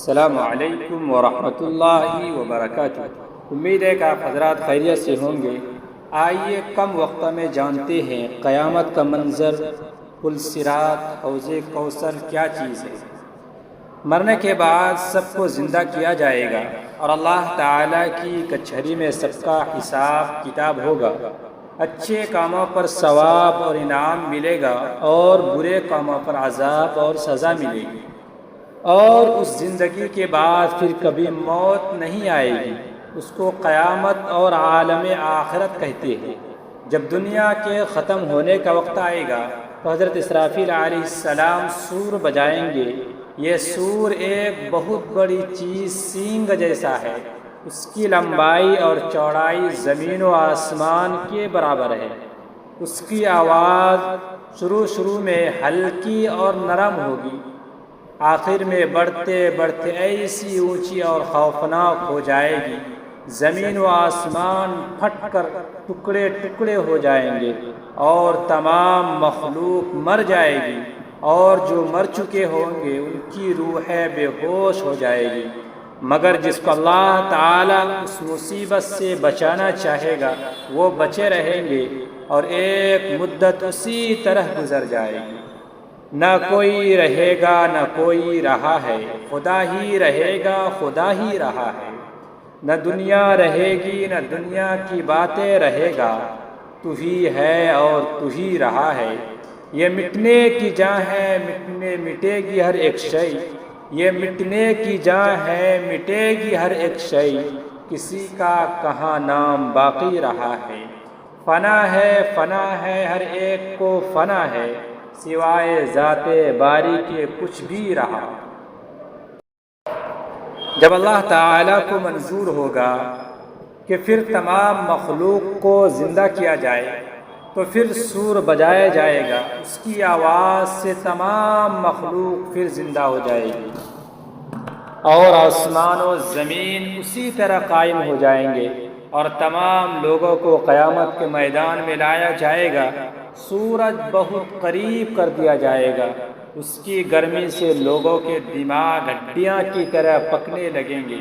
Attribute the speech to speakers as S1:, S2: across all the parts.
S1: السلام علیکم ورحمۃ اللہ وبرکاتہ۔ امید ہے کہ آپ حضرات خیریت سے ہوں گے۔ آئیے کم وقت میں جانتے ہیں قیامت کا منظر، پل صراط، حوض کوثر کیا چیز ہے۔ مرنے کے بعد سب کو زندہ کیا جائے گا اور اللہ تعالیٰ کی کچہری میں سب کا حساب کتاب ہوگا۔ اچھے کاموں پر ثواب اور انعام ملے گا اور برے کاموں پر عذاب اور سزا ملے گی، اور اس زندگی کے بعد پھر کبھی موت نہیں آئے گی۔ اس کو قیامت اور عالم آخرت کہتے ہیں۔ جب دنیا کے ختم ہونے کا وقت آئے گا تو حضرت اسرافیل علیہ السلام سور بجائیں گے۔ یہ سور ایک بہت بڑی چیز سینگ جیسا ہے، اس کی لمبائی اور چوڑائی زمین و آسمان کے برابر ہے۔ اس کی آواز شروع میں ہلکی اور نرم ہوگی، آخر میں بڑھتے بڑھتے ایسی اونچی اور خوفناک ہو جائے گی، زمین و آسمان پھٹ کر ٹکڑے ٹکڑے ہو جائیں گے اور تمام مخلوق مر جائے گی، اور جو مر چکے ہوں گے ان کی روحیں بے ہوش ہو جائے گی، مگر جس کو اللہ تعالیٰ اس مصیبت سے بچانا چاہے گا وہ بچے رہیں گے، اور ایک مدت اسی طرح گزر جائے گی۔ نہ کوئی رہے گا نہ کوئی رہا ہے، خدا ہی رہے گا خدا ہی رہا ہے۔ نہ دنیا رہے گی نہ دنیا کی باتیں رہے گا، تو ہی ہے اور تو ہی رہا ہے۔ یہ مٹنے کی جاں ہے، مٹے گی ہر ایک شے، یہ مٹنے کی جاں ہے، مٹے گی ہر ایک شے، کسی کا کہاں نام باقی رہا ہے۔ فنا ہے ہر ایک کو فنا ہے، سوائے ذات باری کے کچھ بھی رہا۔ جب اللہ تعالیٰ کو منظور ہوگا کہ پھر تمام مخلوق کو زندہ کیا جائے تو پھر سور بجایا جائے گا، اس کی آواز سے تمام مخلوق پھر زندہ ہو جائے گی، اور آسمان و زمین اسی طرح قائم ہو جائیں گے، اور تمام لوگوں کو قیامت کے میدان میں لایا جائے گا۔ سورج بہت قریب کر دیا جائے گا، اس کی گرمی سے لوگوں کے دماغ ہڈیاں کی طرح پکنے لگیں گے۔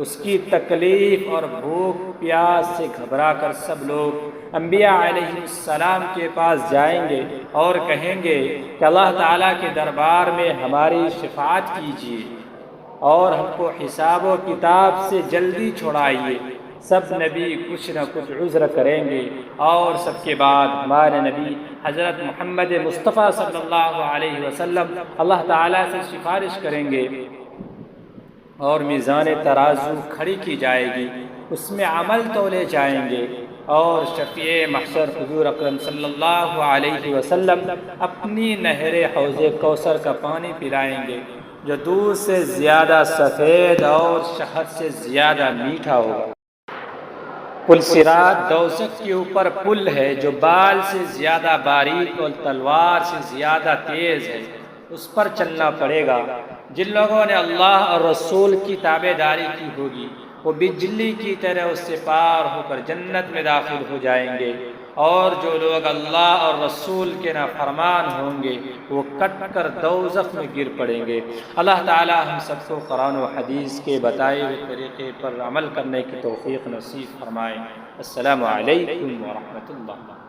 S1: اس کی تکلیف اور بھوک پیاس سے گھبرا کر سب لوگ انبیاء علیہ السلام کے پاس جائیں گے اور کہیں گے کہ اللہ تعالیٰ کے دربار میں ہماری شفاعت کیجیے اور ہم کو حساب و کتاب سے جلدی چھڑائیے۔ سب نبی کچھ نہ کچھ عذر کریں گے، اور سب کے بعد ہمارے نبی حضرت محمد مصطفیٰ صلی اللہ علیہ وسلم اللہ تعالیٰ سے سفارش کریں گے، اور میزان ترازو کھڑی کی جائے گی، اس میں عمل تولے جائیں گے، اور شفیع محشر حضور اکرم صلی اللہ علیہ وسلم اپنی نہر حوض کوثر کا پانی پلائیں گے، جو دودھ سے زیادہ سفید اور شہد سے زیادہ میٹھا ہوگا۔ پل صراط دوزخ کے اوپر پل ہے جو بال سے زیادہ باریک اور تلوار سے زیادہ تیز ہے، اس پر چلنا پڑے گا۔ جن لوگوں نے اللہ اور رسول کی تابعداری کی ہوگی وہ بجلی کی طرح اس سے پار ہو کر جنت میں داخل ہو جائیں گے، اور جو لوگ اللہ اور رسول کے نافرمان ہوں گے وہ کٹ کر دوزخ میں گر پڑیں گے۔ اللہ تعالی ہم سب کو قرآن و حدیث کے بتائے ہوئے طریقے پر عمل کرنے کی توفیق نصیب فرمائے۔ السلام علیکم ورحمۃ اللہ۔